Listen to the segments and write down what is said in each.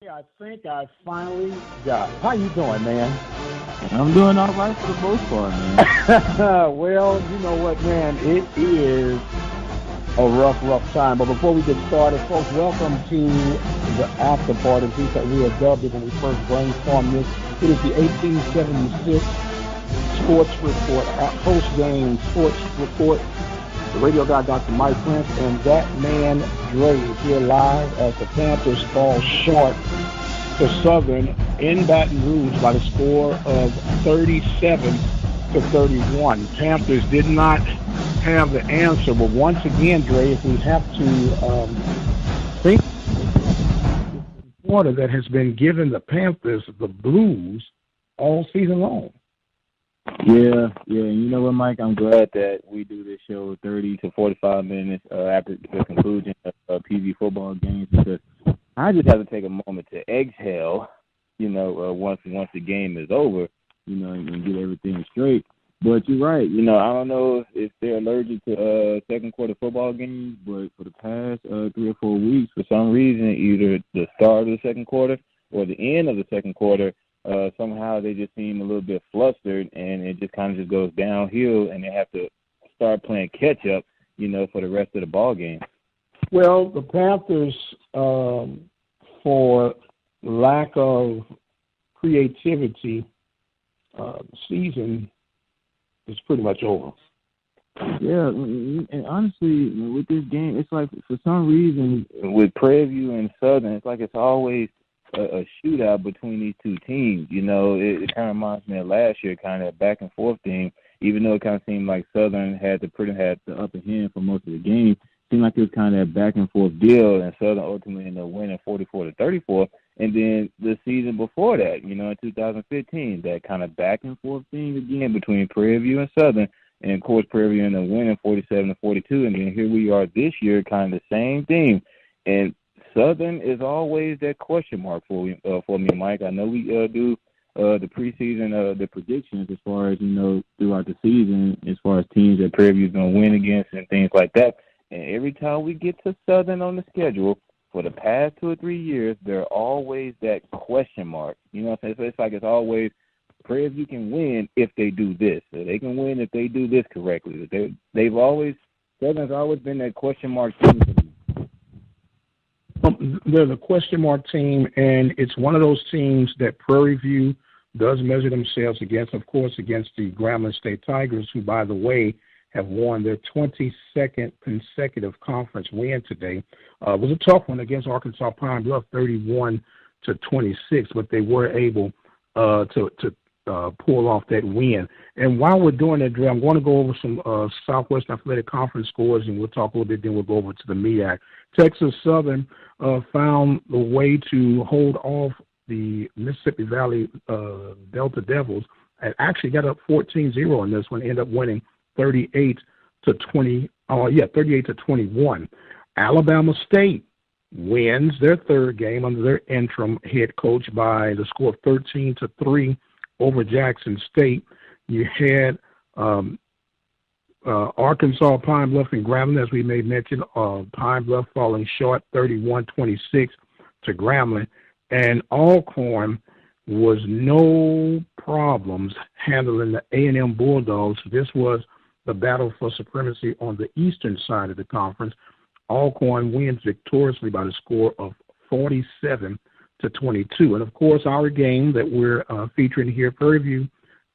Yeah, I think I finally got it. How you doing, man? I'm doing all right for the most part, man. Well, you know what, man? It is a rough time. But before we get started, folks, welcome to the after party. We had dubbed it when we first brainstormed this. It is the 1876 Sports Report, post-game sports report. The radio guy, Dr. Mike Prince, and that man, Dre, is here live as the Panthers fall short to Southern in Baton Rouge by the score of 37-31. Panthers did not have the answer, but once again, Dre, if we have to think quarter that has been giving the Panthers the blues all season long. Yeah. You know what, Mike? I'm glad that we do this show 30 to 45 minutes after the conclusion of PV football games, because I just have to take a moment to exhale, once the game is over, and get everything straight. But you're right. I don't know if they're allergic to second quarter football games, but for the past 3 or 4 weeks, for some reason, either the start of the second quarter or the end of the second quarter, somehow they just seem a little bit flustered, and it just kind of just goes downhill, and they have to start playing catch up, for the rest of the ball game. Well, the Panthers, for lack of creativity, the season is pretty much over. Yeah, and honestly, with this game, it's like for some reason with Prairie View and Southern, it's like it's always a shootout between these two teams. It kind of reminds me of last year, kind of back and forth thing. Even though it kind of seemed like Southern had the upper hand for most of the game, it seemed like it was kind of a back and forth deal, and Southern ultimately ended up winning 44-34. And then the season before that, in 2015, that kind of back and forth thing again between Prairie View and Southern, and of course Prairie View ended up winning 47-42. And then here we are this year, kind of the same thing. And Southern is always that question mark for me, Mike. I know we do the preseason, the predictions as far as, throughout the season, as far as teams that Prairie View is going to win against and things like that. And every time we get to Southern on the schedule, for the past 2 or 3 years, they're always that question mark. You know what I'm saying? So it's like it's always Prairie View can win if they do this. So they can win if they do this correctly. Southern's always been that question mark team for me. They're the question mark team, and it's one of those teams that Prairie View does measure themselves against, of course, against the Grambling State Tigers, who, by the way, have won their 22nd consecutive conference win today. It was a tough one against Arkansas Pine Bluff, 31-26, but they were able to pull off that win. And while we're doing that, Dre, I'm going to go over some Southwestern Athletic Conference scores, and we'll talk a little bit, then we'll go over to the MEAC. Texas Southern found the way to hold off the Mississippi Valley Delta Devils, and actually got up 14-0 in this one, ended up winning 38-21. Alabama State wins their third game under their interim head coach by the score of 13-3 over Jackson State. You had Arkansas, Pine Bluff, and Grambling, as we may mention. Pine Bluff falling short 31-26 to Grambling. And Alcorn was no problems handling the A&M Bulldogs. This was the battle for supremacy on the eastern side of the conference. Alcorn wins victoriously by the score of 47-22. And, of course, our game that we're featuring here, Prairie View,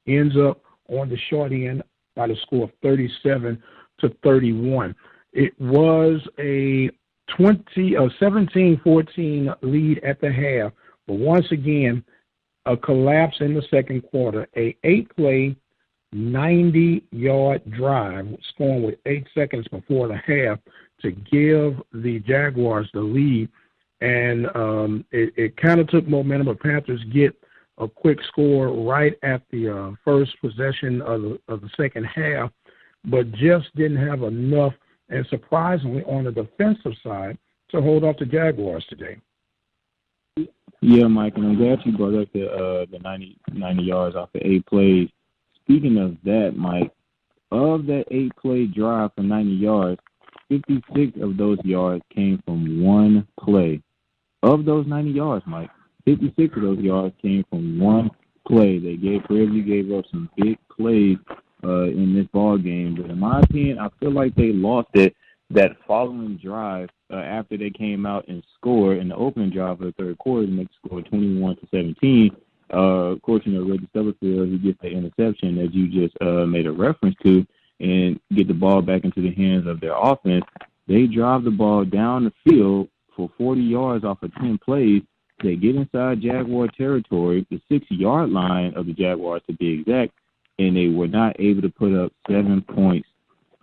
ends up on the short end by the score of 37-31. It was a 17-14 lead at the half, but once again, a collapse in the second quarter, a 8-play, 90-yard drive, scoring with 8 seconds before the half to give the Jaguars the lead. And it kind of took momentum, but Panthers get a quick score right at the first possession of the second half, but just didn't have enough, and surprisingly, on the defensive side, to hold off the Jaguars today. Yeah, Mike, and I'm glad you brought up the 90 yards off the 8 plays. Speaking of that, Mike, of that 8-play drive for 90 yards, 56 of those yards came from one play. Of those 90 yards, Mike, 56 of those yards came from one play. Prairie View gave up some big plays in this ball game. But in my opinion, I feel like they lost it that following drive after they came out and scored in the opening drive of the third quarter to make the score 21-17. Of course, Reggie Stubblefield, he gets the interception that you just made a reference to and get the ball back into the hands of their offense. They drive the ball down the field for 40 yards off of 10 plays. They get inside Jaguar territory, the 6-yard line of the Jaguars to be exact, and they were not able to put up 7 points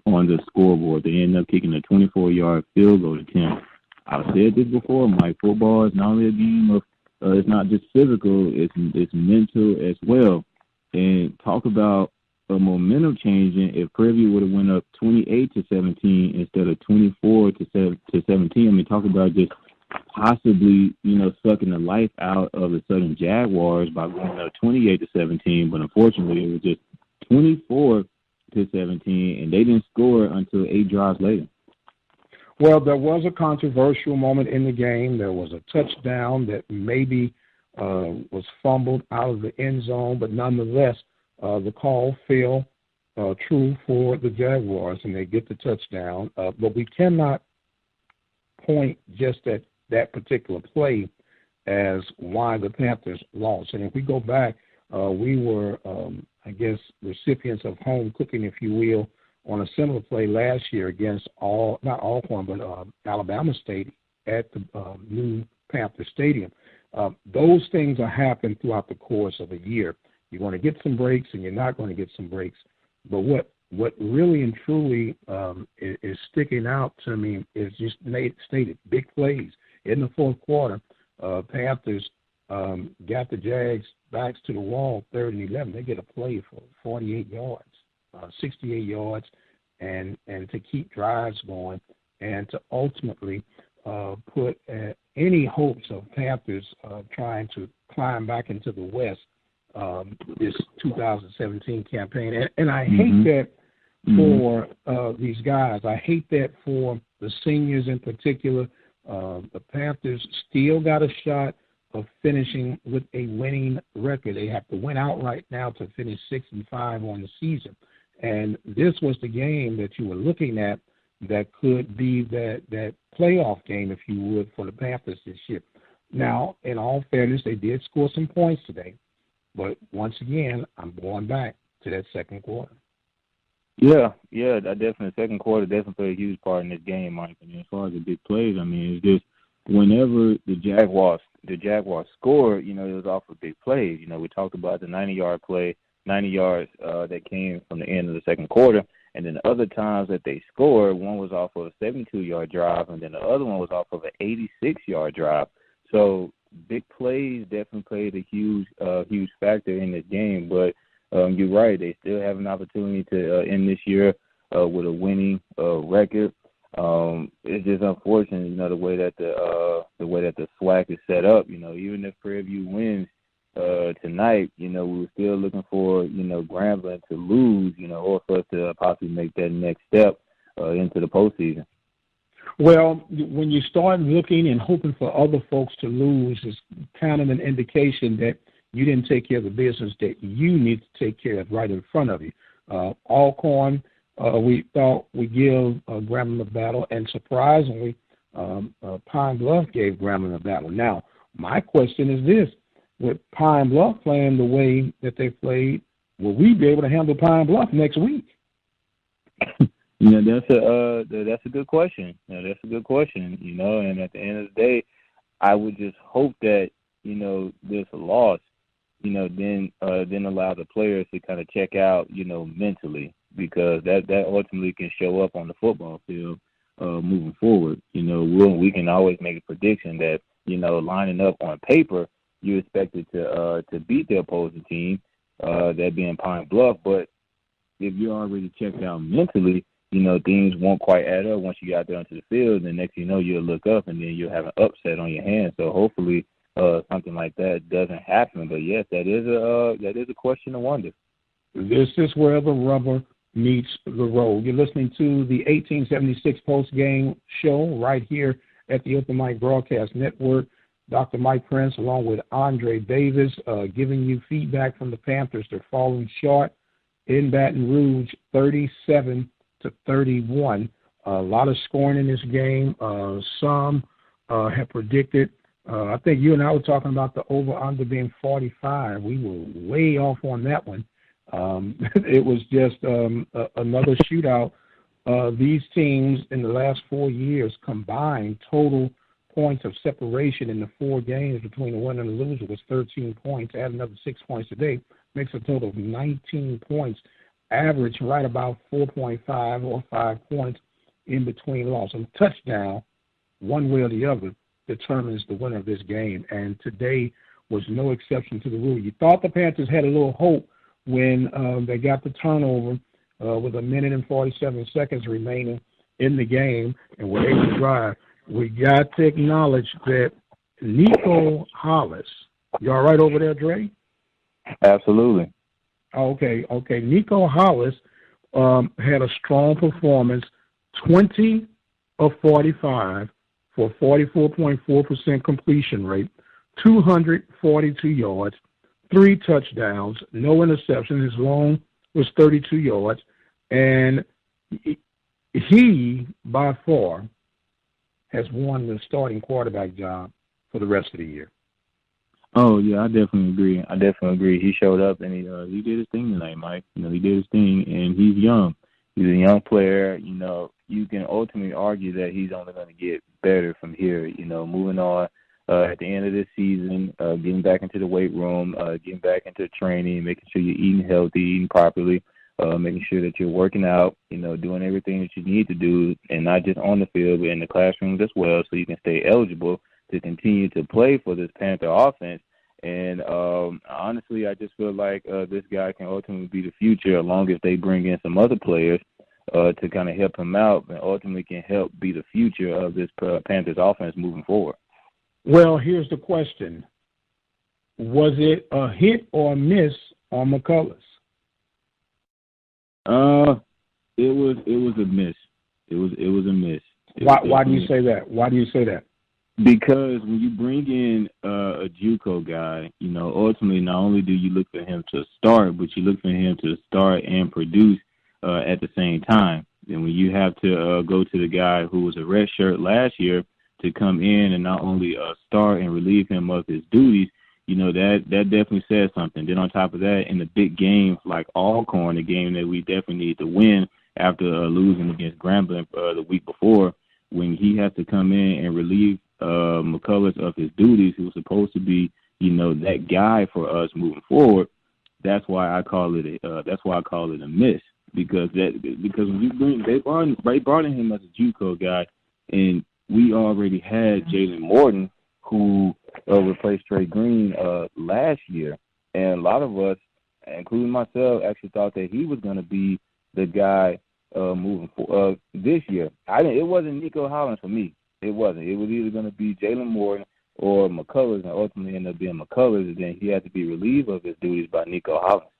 on the scoreboard. They ended up kicking a 24-yard field goal attempt. I've said this before, Mike. Football is not only a game of it's not just physical, it's mental as well. And talk about a momentum changing. If Prairie View would have went up 28-17 instead of 24-17, I mean, talk about just possibly, sucking the life out of the Southern Jaguars by going up 28-17. But unfortunately, it was just 24-17, and they didn't score until 8 drives later. Well, there was a controversial moment in the game. There was a touchdown that maybe was fumbled out of the end zone, but nonetheless, the call fell true for the Jaguars, and they get the touchdown. But we cannot point just at that particular play as why the Panthers lost. And if we go back, we were, recipients of home cooking, if you will, on a similar play last year against Alabama State at the new Panther Stadium. Those things are happening throughout the course of a year. You're going to get some breaks and you're not going to get some breaks. But what really and truly is sticking out to me is just stated big plays. In the fourth quarter, Panthers got the Jags backs to the wall, 3rd and 11. They get a play for 48 yards. 68 yards, and to keep drives going, and to ultimately put any hopes of Panthers trying to climb back into the West this 2017 campaign. And I hate that for these guys. I hate that for the seniors in particular. The Panthers still got a shot of finishing with a winning record. They have to win outright now to finish 6-5 on the season. And this was the game that you were looking at that could be that playoff game, if you would, for the Panthers this year. Now, in all fairness, they did score some points today. But once again, I'm going back to that second quarter. Yeah, that definitely. Second quarter definitely played a huge part in this game, Mike. I mean, as far as the big plays, I mean, it's just whenever the Jaguars scored, it was off of big plays. We talked about the 90-yard play, 90 yards that came from the end of the second quarter. And then the other times that they scored, one was off of a 72-yard drive, and then the other one was off of an 86-yard drive. So big plays definitely played a huge factor in this game. But you're right, they still have an opportunity to end this year with a winning record. It's just unfortunate, the way that the SWAC is set up. Even if Prairie View wins tonight, we were still looking for, Grambling to lose, or for us to possibly make that next step into the postseason. Well, when you start looking and hoping for other folks to lose, it's kind of an indication that you didn't take care of the business that you need to take care of right in front of you. Alcorn, we thought we give Grambling a battle, and surprisingly, Pine Bluff gave Grambling a battle. Now, my question is this. With Pine Bluff playing the way that they played, will we be able to handle Pine Bluff next week? That's a good question. That's a good question. And at the end of the day, I would just hope that this loss, then allow the players to kind of check out, mentally, because that ultimately can show up on the football field moving forward. We can always make a prediction that lining up on paper, you expected to beat the opposing team, that being Pine Bluff. But if you're already checked out mentally, things won't quite add up once you get out there onto the field. And next thing you know, you'll look up and then you'll have an upset on your hands. So hopefully something like that doesn't happen. But yes, that is a question to wonder. This is where the rubber meets the road. You're listening to the 1876 post-game show right here at the Open Mic Broadcast Network. Dr. Mike Prince, along with Andre Davis, giving you feedback from the Panthers. They're falling short in Baton Rouge, 37-31. A lot of scoring in this game. Some have predicted. I think you and I were talking about the over-under being 45. We were way off on that one. It was just another shootout. These teams in the last 4 years combined total points of separation in the 4 games between the winner and the loser was 13 points. Add another 6 points today, makes a total of 19 points. Average right about 4.5 or 5 points in between loss. A touchdown, one way or the other, determines the winner of this game. And today was no exception to the rule. You thought the Panthers had a little hope when they got the turnover with 1 minute and 47 seconds remaining in the game and were able to drive. We got to acknowledge that Nico Hollis, you all right over there, Dre? Absolutely. Okay. Nico Hollis had a strong performance, 20 of 45 for 44.4% completion rate, 242 yards, 3 touchdowns, no interceptions. His long was 32 yards, and he by far has won the starting quarterback job for the rest of the year. Oh, yeah, I definitely agree. He showed up, and he did his thing tonight, Mike. He did his thing, and he's young. He's a young player. You can ultimately argue that he's only going to get better from here, moving on at the end of this season, getting back into the weight room, getting back into training, making sure you're eating healthy, eating properly, making sure that you're working out, doing everything that you need to do, and not just on the field, but in the classrooms as well, so you can stay eligible to continue to play for this Panther offense. And honestly, I just feel like this guy can ultimately be the future, as long as they bring in some other players to kind of help him out, and ultimately can help be the future of this Panthers offense moving forward. Well, here's the question. Was it a hit or a miss on McCullers? It was a miss. It was a miss. Why do you say that? Because when you bring in a JUCO guy, ultimately not only do you look for him to start, but you look for him to start and produce at the same time. And when you have to go to the guy who was a red shirt last year to come in and not only start and relieve him of his duties, that definitely says something. Then on top of that, in the big games like Alcorn, the game that we definitely need to win after losing against Grambling the week before, when he has to come in and relieve McCullers of his duties, who was supposed to be, that guy for us moving forward. That's why I call it a miss, because when they brought in him as a JUCO guy, and we already had Jalen Morton, who replaced Trey Green last year, and a lot of us, including myself, actually thought that he was going to be the guy moving forward this year. It wasn't Nico Hollins for me. It wasn't. It was either going to be Jalen Morton or McCullers, and ultimately ended up being McCullers, and then he had to be relieved of his duties by Nico Hollins.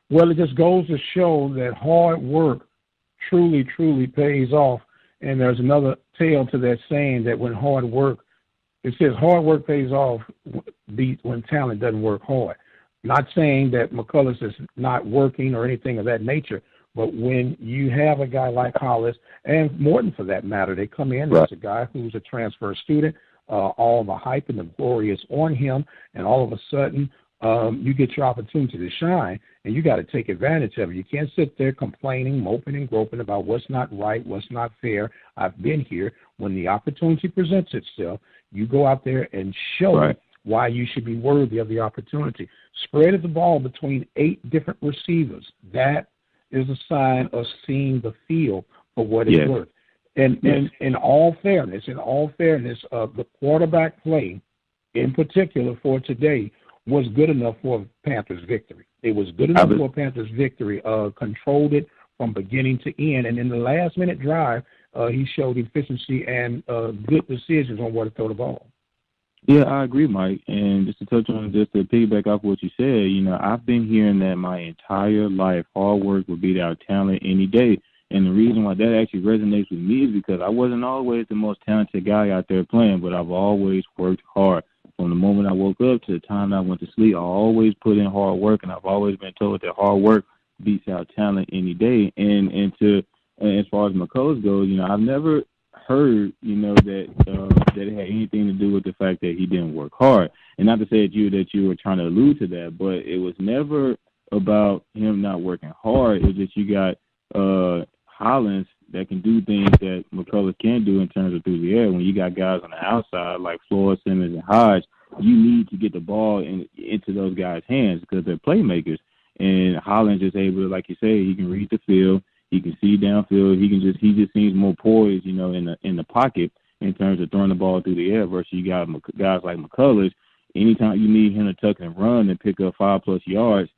Well, it just goes to show that hard work truly, truly pays off. And there's another tale to that saying that when hard work, it says hard work pays off when talent doesn't work hard. Not saying that McCullers is not working or anything of that nature, but when you have a guy like Hollis, and Morton for that matter, they come in as a guy who's a transfer student, all the hype and the glory is on him, and all of a sudden you get your opportunity to shine, and you got to take advantage of it. You can't sit there complaining, moping, and groping about what's not right, what's not fair. I've been here. When the opportunity presents itself, you go out there and show why you should be worthy of the opportunity. Spread the ball between 8 different receivers. That is a sign of seeing the field for what it's worth. And in all fairness, the quarterback play in particular for today was good enough for Panthers' victory. It was good enough for Panthers' victory. Controlled it from beginning to end. And in the last-minute drive, he showed efficiency and good decisions on where to throw the ball. Yeah, I agree, Mike. And just to touch on, just to piggyback off what you said, I've been hearing that my entire life, hard work will beat out talent any day. And the reason why that actually resonates with me is because I wasn't always the most talented guy out there playing, but I've always worked hard. From the moment I woke up to the time I went to sleep, I always put in hard work, and I've always been told that hard work beats out talent any day. And as far as McCullers goes, I've never heard, that it had anything to do with the fact that he didn't work hard. And not to say that you were trying to allude to that, but it was never about him not working hard. It's just you got Hollins that can do things that McCullers can't do in terms of through the air. When you got guys on the outside like Floyd, Simmons, and Hodge, you need to get the ball into those guys' hands because they're playmakers. And Hollins is able to, like you say, he can read the field, he can see downfield, he just seems more poised, in the pocket in terms of throwing the ball through the air versus you got guys like McCullers. Anytime you need him to tuck and run and pick up 5+ yards,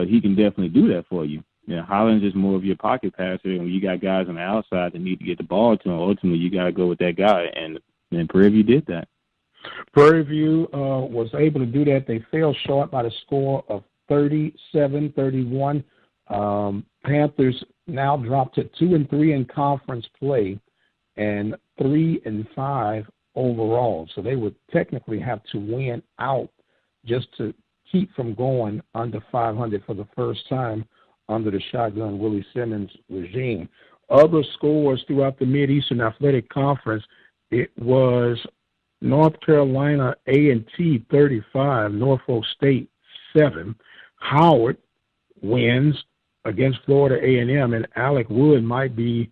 he can definitely do that for you. Hollins is more of your pocket passer, and when you got guys on the outside that need to get the ball to him, ultimately you got to go with that guy, and Prairie View did that. Prairie View was able to do that. They fell short by the score of 37-31. Panthers now dropped to 2-3 in conference play and 3-5 overall. So they would technically have to win out just to keep from going under 500 for the first time under the shotgun Willie Simmons regime. Other scores throughout the Mid-Eastern Athletic Conference, it was North Carolina A&T 35, Norfolk State 7. Howard wins against Florida A&M, and Alec Wood might be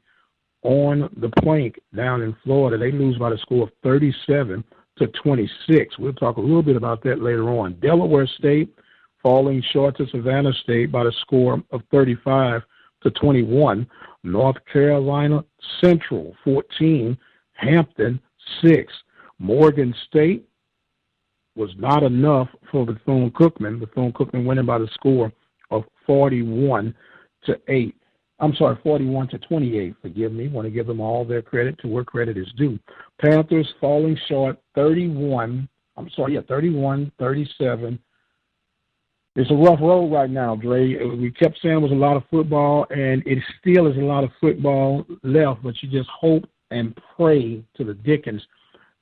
on the plank down in Florida. They lose by the score of 37-26. We'll talk a little bit about that later on. Delaware State falling short to Savannah State by the score of 35-21. North Carolina Central 14, Hampton 6. Morgan State was not enough for Bethune-Cookman. Bethune-Cookman winning by the score of 41-8. I'm sorry, 41-28. Forgive me. Want to give them all their credit to where credit is due. Panthers falling short 31-37. It's a rough road right now, Dre. We kept saying it was a lot of football, and it still is a lot of football left, but you just hope and pray to the dickens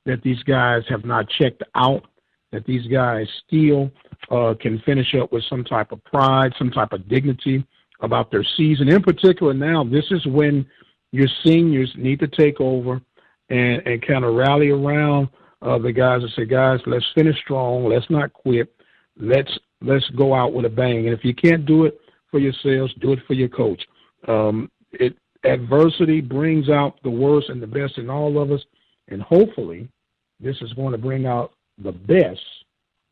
that these guys have not checked out, that these guys still can finish up with some type of pride, some type of dignity about their season. In particular now, this is when your seniors need to take over and kind of rally around the guys and say, guys, let's finish strong. Let's not quit. Let's go out with a bang. And if you can't do it for yourselves, do it for your coach. Adversity brings out the worst and the best in all of us, and hopefully this is going to bring out the best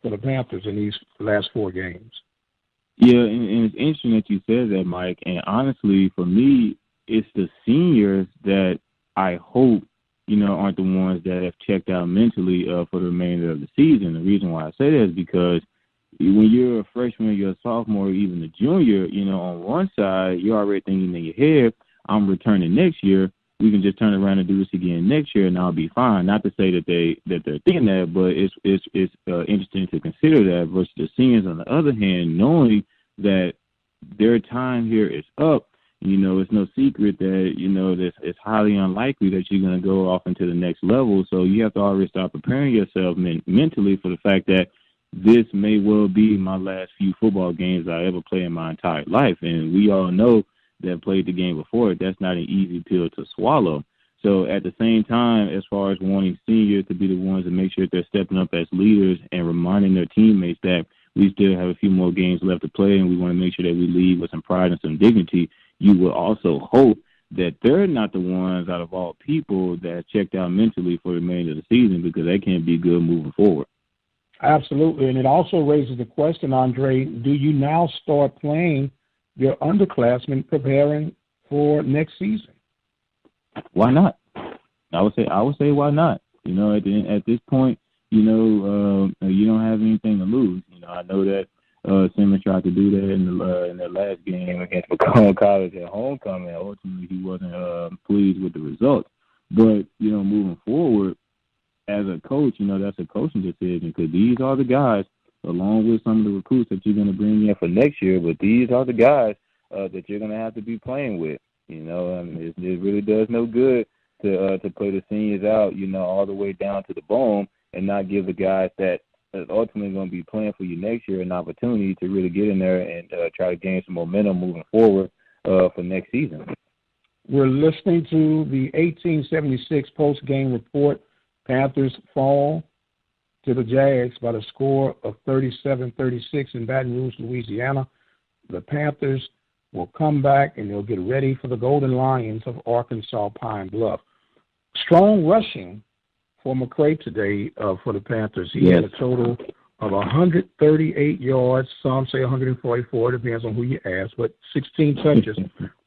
for the Panthers in these last 4 games. Yeah, and it's interesting that you said that, Mike. And honestly, for me, it's the seniors that I hope, aren't the ones that have checked out mentally for the remainder of the season. The reason why I say that is because when you're a freshman, you're a sophomore, even a junior, on one side, you're already thinking in your head, I'm returning next year. We can just turn around and do this again next year, and I'll be fine. Not to say that they're thinking that, but it's interesting to consider that versus the seniors on the other hand, knowing that their time here is up. It's no secret that that it's highly unlikely that you're going to go off into the next level. So you have to already start preparing yourself mentally for the fact that this may well be my last few football games I ever play in my entire life, and we all know that played the game before it, that's not an easy pill to swallow. So at the same time, as far as wanting seniors to be the ones to make sure that they're stepping up as leaders and reminding their teammates that we still have a few more games left to play and we want to make sure that we leave with some pride and some dignity, you will also hope that they're not the ones out of all people that checked out mentally for the remainder of the season, because that can't be good moving forward. Absolutely. And it also raises the question, Andre, do you now start playing your underclassmen preparing for next season? Why not? I would say why not? At this point, you don't have anything to lose. I know that Simmons tried to do that in their last game against McCall College at homecoming. Ultimately, he wasn't pleased with the results. But moving forward, as a coach, that's a coaching decision, because these are the guys, along with some of the recruits that you're going to bring in for next year, but these are the guys that you're going to have to be playing with. You know, I mean, it really does no good to play the seniors out, you know, all the way down to the bone and not give the guys that is ultimately going to be playing for you next year an opportunity to really get in there and try to gain some momentum moving forward for next season. We're listening to the 1876 post-game report. Panthers fall to the Jags by the score of 37-36 in Baton Rouge, Louisiana. The Panthers will come back and they'll get ready for the Golden Lions of Arkansas Pine Bluff. Strong rushing for McCray today for the Panthers. He had a total of 138 yards, some say 144, depends on who you ask, but 16 touches,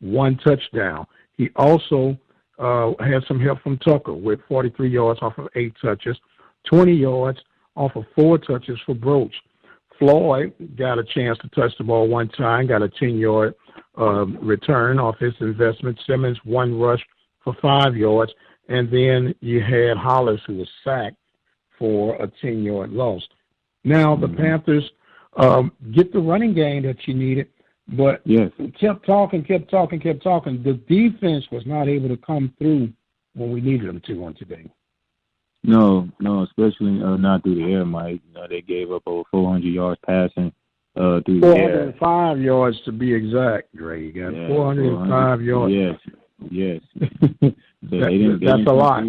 1 touchdown. He also had some help from Tucker with 43 yards off of 8 touches, 20 yards off of 4 touches for Broach. Floyd got a chance to touch the ball 1 time, got a 10-yard return off his investment. Simmons 1 rush for 5 yards. And then you had Hollis, who was sacked for a 10-yard loss. Now the Panthers get the running game that you needed, but kept talking. The defense was not able to come through when we needed them to on today. No, especially not through the air, Mike. You know, they gave up over 400 yards passing through the air. 405 yards to be exact, Dre. You got 405 yards. Yes. So that's a lot.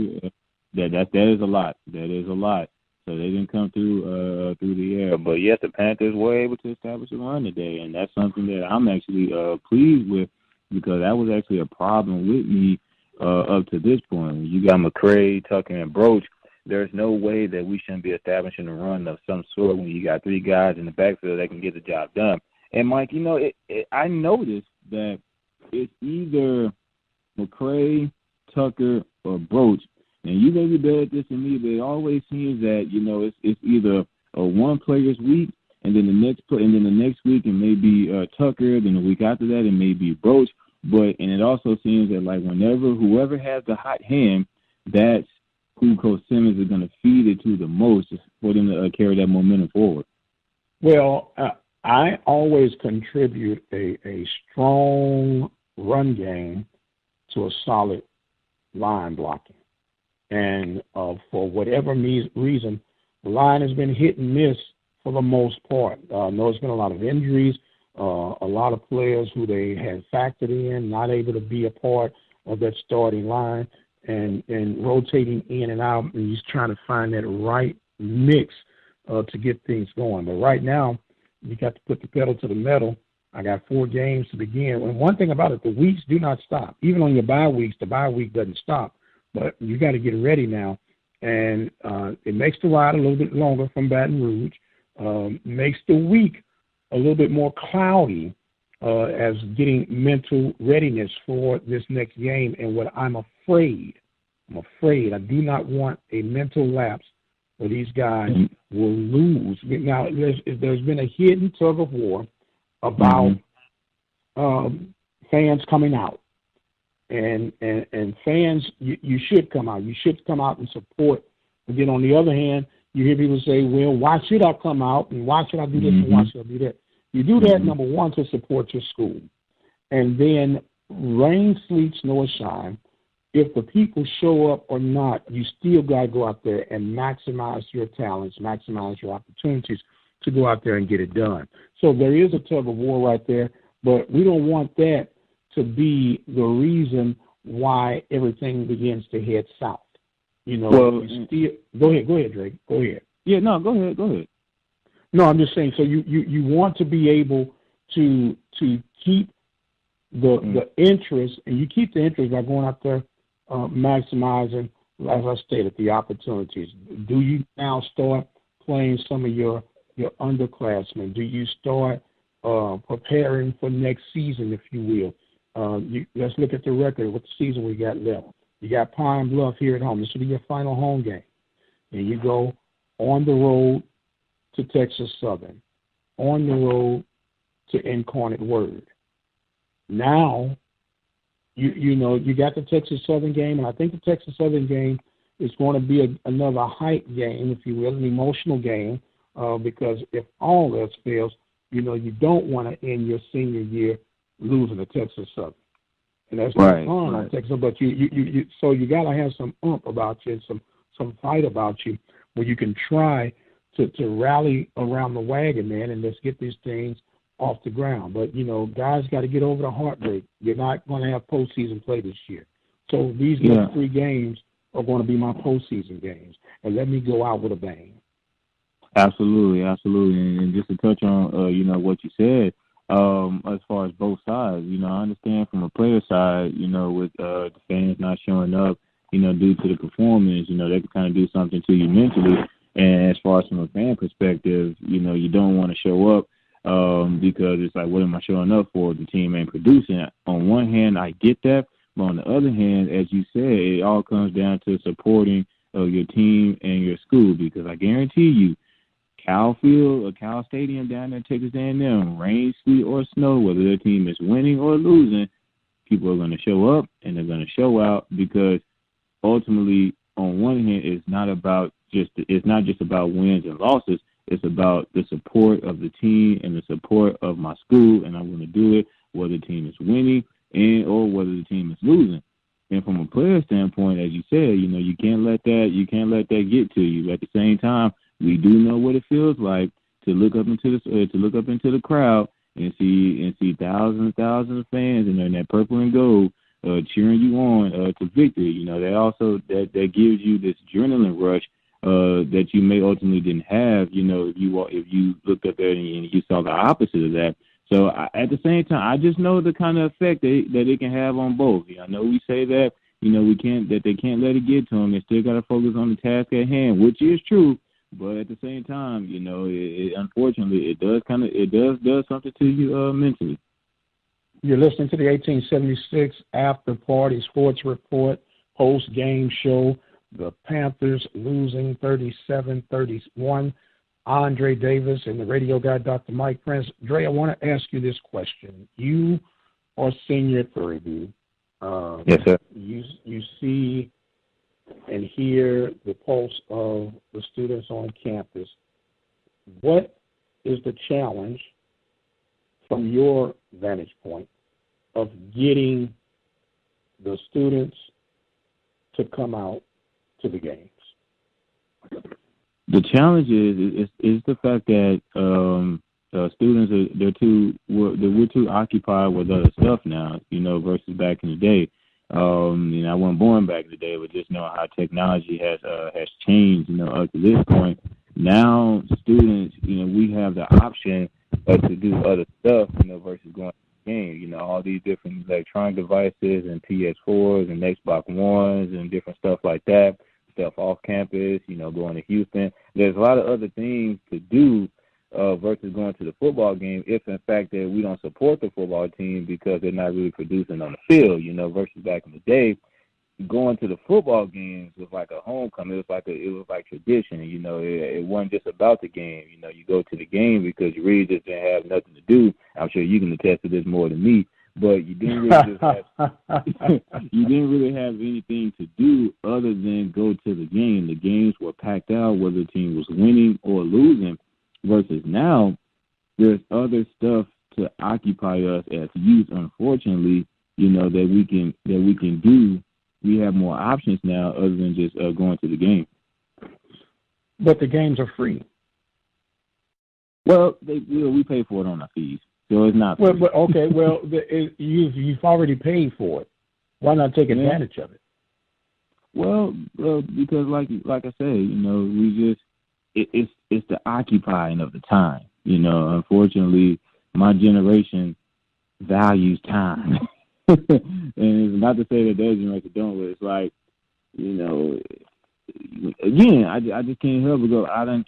That is a lot. That is a lot. So they didn't come through the air. But yes, the Panthers were able to establish a run today, and that's something that I'm actually pleased with, because that was actually a problem with me up to this point. When you got McCray, Tucker, and Broach, there's no way that we shouldn't be establishing a run of some sort when you got 3 guys in the backfield that can get the job done. And Mike, you know, I noticed that it's either McCray, Tucker, or Broach. And you may be better at this than me, but it always seems that, you know, it's either a one player's week, and then the next week it may be Tucker, then the week after that it may be Broach. And it also seems that, like, whoever has the hot hand, that's who Coach Simmons is going to feed it to the most for them to carry that momentum forward. Well, I always contribute a strong run game to a solid line blocking. And for whatever reason, the line has been hit and miss for the most part. There's been a lot of injuries, a lot of players who they had factored in, not able to be a part of that starting line, and rotating in and out, and he's trying to find that right mix to get things going. But right now, you got to put the pedal to the metal. I got 4 games to begin. And one thing about it, the weeks do not stop. Even on your bye weeks, the bye week doesn't stop. But you got to get ready now. And it makes the ride a little bit longer from Baton Rouge, makes the week a little bit more cloudy as getting mental readiness for this next game. And what I'm afraid, I do not want a mental lapse where these guys will lose. Now, there's been a hidden tug of war about fans coming out. And fans, you should come out. You should come out and support. But then on the other hand, you hear people say, well, why should I come out, and why should I do this, and why should I do that? You do that, number one, to support your school. And then rain, sleet, snow, or shine, if the people show up or not, you still got to go out there and maximize your talents, maximize your opportunities to go out there and get it done. So there is a tug of war right there, but we don't want that to be the reason why everything begins to head south. You know, go ahead, Drake. Go ahead. Yeah, no, go ahead. No, I'm just saying, so you want to be able to keep the interest, and you keep the interest by going out there maximizing, as I stated, the opportunities. Do you now start playing some of your underclassmen? Do you start preparing for next season, if you will? Let's look at the record. What season we got left? You got Pine Bluff here at home. This will be your final home game. And you go on the road to Texas Southern, on the road to Incarnate Word. Now, you got the Texas Southern game, and I think the Texas Southern game is going to be another hype game, if you will, an emotional game, because if all else fails, you don't want to end your senior year losing to Texas Southern. And that's not Right. fun on Texas. But so you got to have some oomph about you, some fight about you, where you can try to rally around the wagon, man, and let's get these things off the ground. But, guys got to get over the heartbreak. You're not going to have postseason play this year. So these next 3 games are going to be my postseason games. And let me go out with a bang. Absolutely. And just to touch on, what you said, as far as both sides, I understand from a player side, with the fans not showing up, due to the performance, they can kind of do something to you mentally. And as far as from a fan perspective, you don't want to show up because it's like, what am I showing up for? The team ain't producing. On one hand, I get that. But on the other hand, as you said, it all comes down to supporting your team and your school, because I guarantee you, Cal Field or Cal Stadium down there in Texas A&M, rain, sleet, or snow, whether their team is winning or losing, people are going to show up and they're going to show out, because ultimately, on one hand, it's not just about wins and losses. It's about the support of the team and the support of my school, and I'm going to do it whether the team is winning or whether the team is losing. And from a player standpoint, as you said, you can't let that get to you. At the same time, we do know what it feels like to look up into the crowd and see thousands of fans in that purple and gold cheering you on to victory. That gives you this adrenaline rush that you may ultimately didn't have. If you looked up there and you saw the opposite of that. So at the same time, I just know the kind of effect that it can have on both. I know we say that they can't let it get to them. They still got to focus on the task at hand, which is true. But at the same time, unfortunately, it does something to you mentally. You're listening to the 1876 After Party Sports Report post-game show. The Panthers losing 37-31. Andre Davis and the radio guy, Dr. Mike Prince. Dre, I want to ask you this question. You are senior at Prairie View. Yes, sir. You see and hear the pulse of the students on campus. What is the challenge from your vantage point of getting the students to come out to the games? The challenge is the fact that students we're too occupied with other stuff now, versus back in the day. I wasn't born back in the day, but just knowing how technology has changed, up to this point. Now students, we have the option to do other stuff, versus going to the game. All these different electronic devices and PS4s and Xbox Ones and different stuff like that. Stuff off campus, going to Houston. There's a lot of other things to do versus going to the football game, if in fact that we don't support the football team because they're not really producing on the field, versus back in the day, going to the football games was like a homecoming. It was like tradition. It wasn't just about the game. You go to the game because you really just didn't have nothing to do. I'm sure you can attest to this more than me. But you didn't really have anything to do other than go to the game. The games were packed out, whether the team was winning or losing. Versus now, there's other stuff to occupy us as youth. Unfortunately, that we can do. We have more options now other than just going to the game. But the games are free. Well, we pay for it on our fees. So it's not. Well, but okay. Well, you've already paid for it. Why not take advantage of it? Well, because like I say, we just it's the occupying of the time. Unfortunately, my generation values time, and it's not to say that their generation don't. But it's like, again, I just can't help but go. I done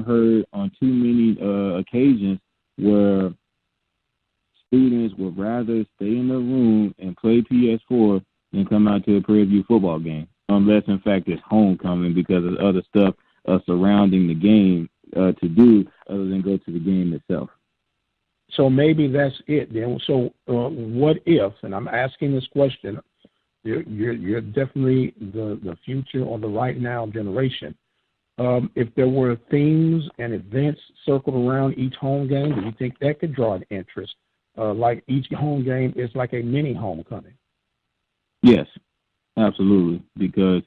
heard on too many occasions where students would rather stay in the room and play PS4 than come out to a Prairie View football game, unless, in fact, it's homecoming because of other stuff surrounding the game to do other than go to the game itself. So maybe that's it then. So what if, and I'm asking this question, you're definitely the future or the right now generation. If there were themes and events circled around each home game, do you think that could draw an interest like each home game is like a mini homecoming. Yes, absolutely. Because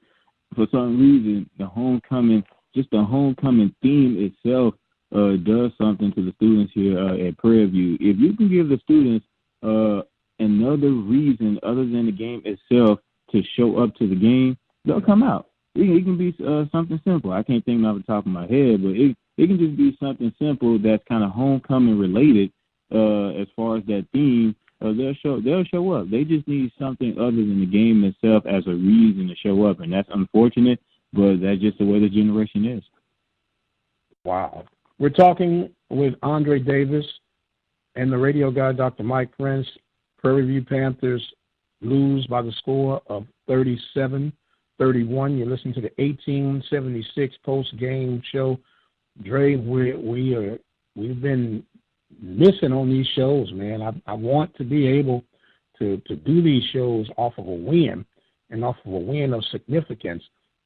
for some reason, the homecoming theme itself does something to the students here at Prairie View. If you can give the students another reason other than the game itself to show up to the game, they'll come out. It can be something simple. I can't think off the top of my head, but it can just be something simple that's kind of homecoming related as far as that theme. They'll show up. They just need something other than the game itself as a reason to show up, and that's unfortunate, but that's just the way the generation is. Wow. We're talking with Andre Davis and the radio guy, Dr. Mike Prince. Prairie View Panthers lose by the score of 37-31. You listen to the 1876 post-game show. Dre, we've been missing on these shows, man. I want to be able to do these shows off of a win and off of a win of significance.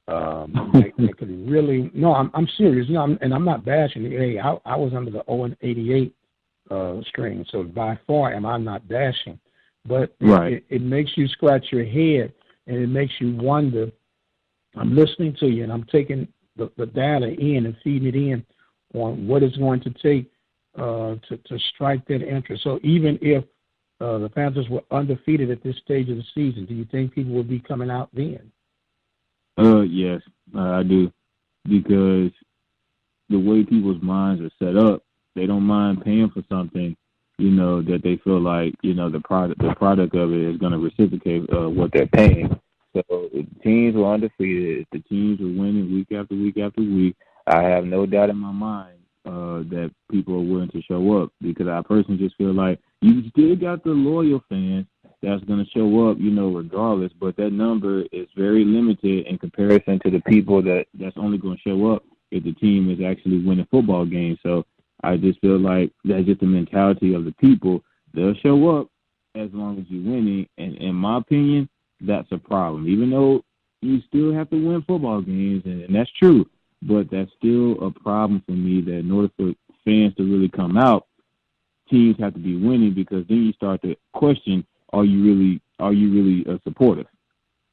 It could really I'm serious. I'm not bashing. Hey, I was under the 0-88 string, so by far am I not bashing. But right. it makes you scratch your head, and it makes you wonder. I'm listening to you, and I'm taking the data in and feeding it in on what it's going to take to strike that interest. So even if the Panthers were undefeated at this stage of the season, do you think people will be coming out then? Yes, I do, because the way people's minds are set up, they don't mind paying for something, that they feel like, the product of it is going to reciprocate what they're paying. So the teams were undefeated. The teams were winning week after week after week. I have no doubt in my mind that people are willing to show up, because I personally just feel like you still got the loyal fans that's going to show up, regardless, but that number is very limited in comparison to the people that's only going to show up if the team is actually winning football games. So I just feel like that's just the mentality of the people. They'll show up as long as you're winning, and in my opinion, that's a problem. Even though you still have to win football games, and that's true, but that's still a problem for me, that in order for fans to really come out, teams have to be winning, because then you start to question, are you really supportive,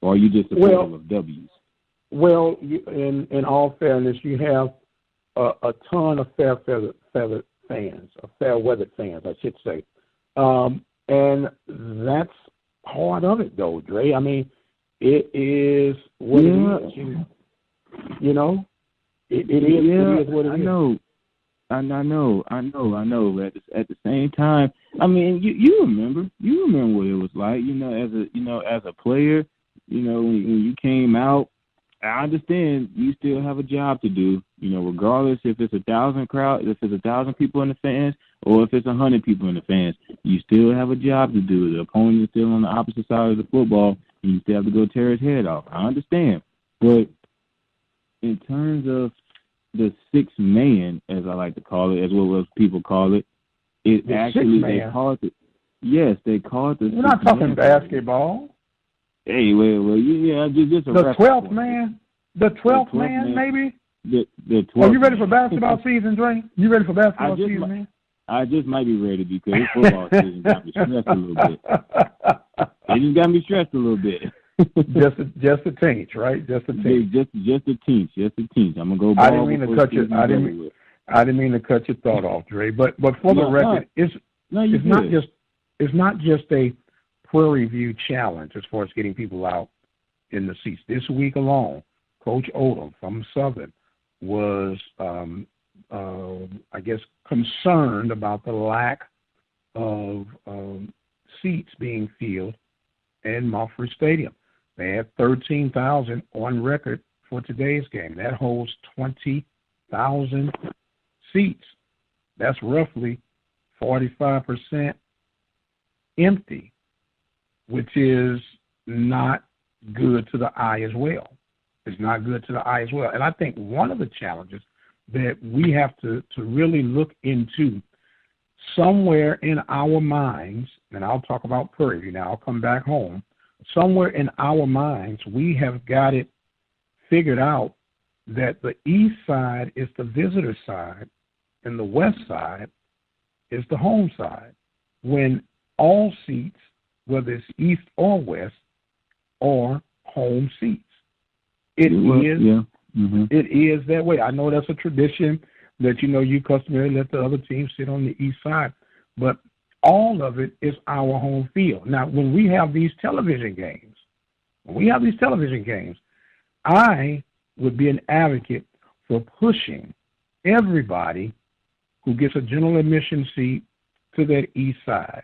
or are you just supportive of W's? Well, in all fairness, you have a ton of fair-weathered fans, I should say. And that's part of it, though, Dre. I mean, it is what it is. It is what it is. I know. But at the same time, I mean, you remember what it was like, as a player, when you came out. I understand you still have a job to do, regardless if it's 1,000 people in the fans, or if it's 100 people in the fans. You still have a job to do. The opponent is still on the opposite side of the football, and you still have to go tear his head off. I understand, but in terms of the sixth man, as I like to call it, as well as people call it, they call it. Yes, they call it the. We're not talking basketball. Hey, just the 12th man. The 12th man, maybe. The 12th. Are you ready for basketball season, Dre? You ready for basketball season, man? I just might be ready, because football season got me stressed a little bit. It just got me stressed a little bit. just a tinge, right? Just a tinge. Just a tinge. I'm gonna go. I didn't mean to cut you. I didn't mean to cut your thought off, Dre. But for the record, it's not just a Prairie View challenge as far as getting people out in the seats. This week alone, Coach Odom from Southern was, concerned about the lack of seats being filled in Muffrey Stadium. They had 13,000 on record for today's game. That holds 20,000 seats. That's roughly 45% empty, which is not good to the eye as well. It's not good to the eye as well. And I think one of the challenges that we have to really look into, somewhere in our minds, and I'll talk about Prairie View now, I'll come back home, somewhere in our minds, we have got it figured out that the east side is the visitor side and the west side is the home side. when all seats, whether it's east or west, are home seats. It is that way. I know that's a tradition that, you customarily let the other team sit on the east side, but all of it is our home field. Now, when we have these television games, I would be an advocate for pushing everybody who gets a general admission seat to that east side.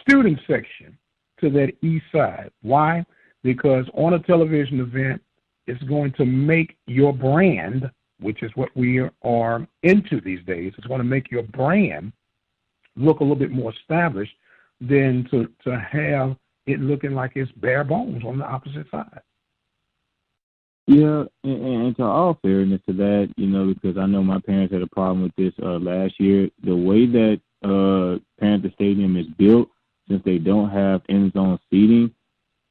Student section to that east side. Why? Because on a television event, it's going to make your brand, which is what we are into these days, it's going to make your brand look a little bit more established than to have it looking like it's bare bones on the opposite side. Yeah, and to all fairness to that, because I know my parents had a problem with this last year, the way that Panther Stadium is built, since they don't have end-zone seating,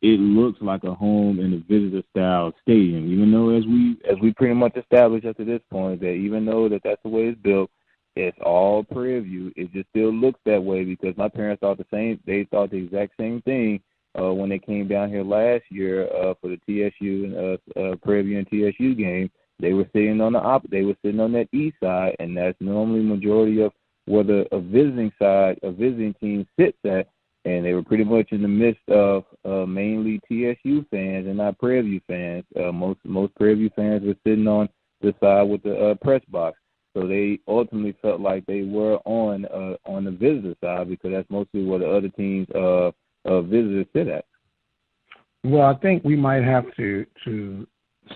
it looks like a home and a visitor-style stadium, even though as we pretty much established up to this point that even though that's the way it's built, it's all Prairie View. It just still looks that way because my parents thought the same. They thought the exact same thing when they came down here last year for the TSU and Prairie View and TSU game. They were sitting on that east side, and that's normally majority of where a visiting team sits at. And they were pretty much in the midst of mainly TSU fans and not Prairie View fans. Most Prairie View fans were sitting on the side with the press box. So they ultimately felt like they were on the visitor side because that's mostly where the other teams' visitors sit at. Well, I think we might have to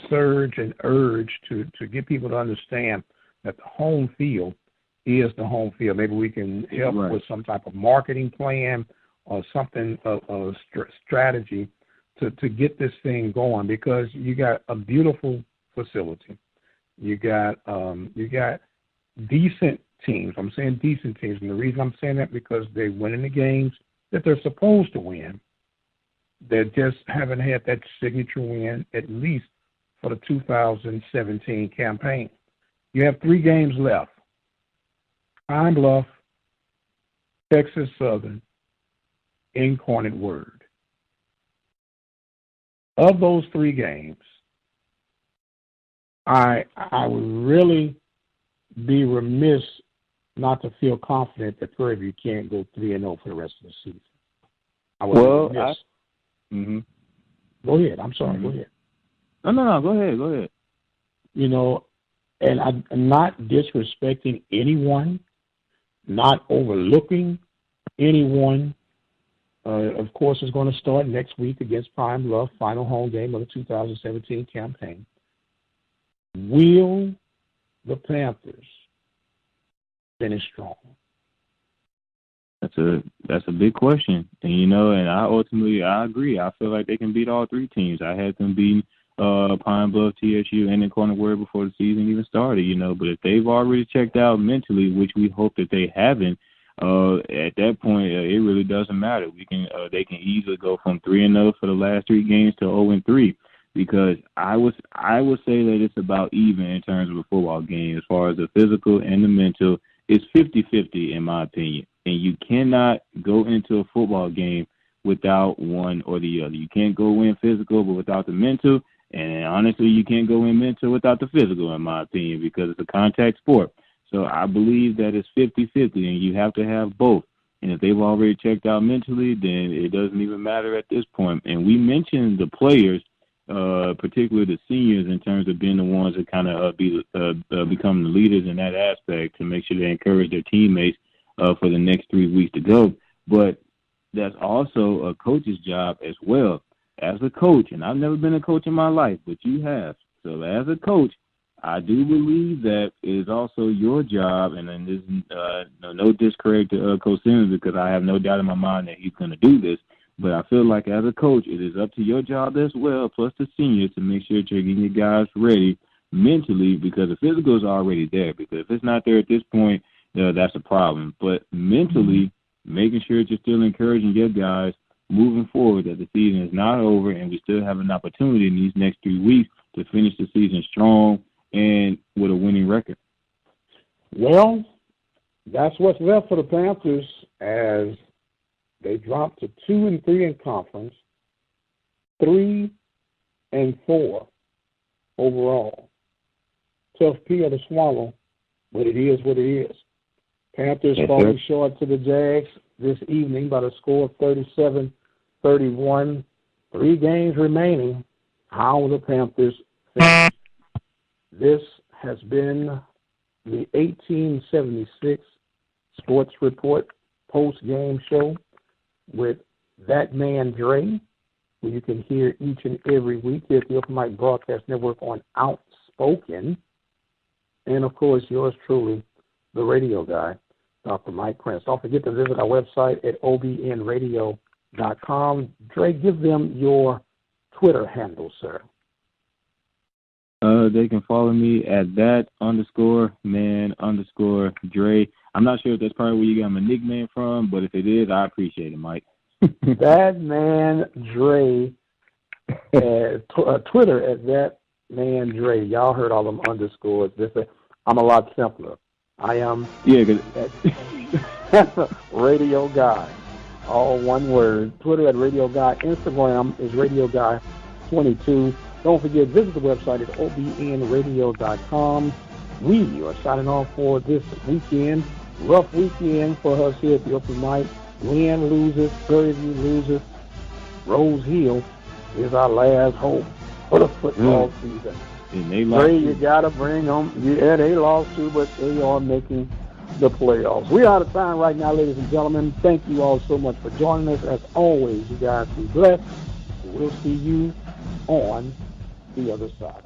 surge and urge to get people to understand that the home field is the home field. Maybe we can help with some type of marketing plan or something of strategy to get this thing going because you got a beautiful facility. You got decent teams. I'm saying decent teams, and the reason I'm saying that because they're winning the games that they're supposed to win. They just haven't had that signature win at least for the 2017 campaign. You have 3 games left: Pine Bluff, Texas Southern, Incarnate Word. Of those 3 games, I would really be remiss not to feel confident that Prairie View can't go 3-0 for the rest of the season. Go ahead. I'm sorry. Go ahead. No. Go ahead. And I'm not disrespecting anyone, not overlooking anyone. Of course, it's going to start next week against Pine Bluff, final home game of the 2017 campaign. Will the Panthers finish strong? That's a big question, and and I agree. I feel like they can beat all 3 teams. I had them beating Pine Bluff, TSU, and Incarnate Word before the season even started. But if they've already checked out mentally, which we hope that they haven't, at that point it really doesn't matter. They can easily go from 3-0 for the last 3 games to 0-3. Because I would say that it's about even in terms of a football game as far as the physical and the mental. It's 50-50 in my opinion. And you cannot go into a football game without one or the other. You can't go in physical but without the mental. And honestly, you can't go in mental without the physical, in my opinion, because it's a contact sport. So I believe that it's 50-50, and you have to have both. And if they've already checked out mentally, then it doesn't even matter at this point. And we mentioned the players, particularly the seniors, in terms of being the ones that kind of become the leaders in that aspect to make sure they encourage their teammates for the next 3 weeks to go. But that's also a coach's job as well. As a coach, and I've never been a coach in my life, but you have. So as a coach, I do believe that it is also your job, and then there's no discredit to Coach Simmons because I have no doubt in my mind that he's going to do this. But I feel like as a coach, it is up to your job as well, plus the seniors, to make sure that you're getting your guys ready mentally because the physical is already there. Because if it's not there at this point, that's a problem. But mentally, making sure that you're still encouraging your guys moving forward, that the season is not over and we still have an opportunity in these next 3 weeks to finish the season strong and with a winning record. Well, that's what's left for the Panthers as They dropped to 2-3 in conference, 3-4 overall. Tough pill to swallow, but it is what it is. Panthers falling short to the Jags this evening by the score of 37-31. 3 games remaining. How will the Panthers finish? This has been the 1876 Sports Report post-game show with that man Dre, who you can hear each and every week here at the Open Mic Broadcast Network on Outspoken. And, of course, yours truly, the radio guy, Dr. Mike Prince. Don't forget to visit our website at obnradio.com. Dre, give them your Twitter handle, sir. They can follow me at that_man_Dre. I'm not sure if that's probably where you got my nickname from, but if it is, I appreciate it, Mike. That man Dre, Twitter at that man Dre. Y'all heard all them underscores. I'm a lot simpler. I am Radio Guy, all one word. Twitter at Radio Guy. Instagram is Radio Guy 22. Don't forget, visit the website at obnradio.com. We are signing off for this weekend. Rough weekend for us here at the Open Mic. Win, loses, Prairie View loses. Rose Hill is our last hope for the football season. Ray, you got to bring them. Yeah, they lost too, but they are making the playoffs. We're out of time right now, ladies and gentlemen. Thank you all so much for joining us. As always, you guys be blessed. We'll see you on the other side.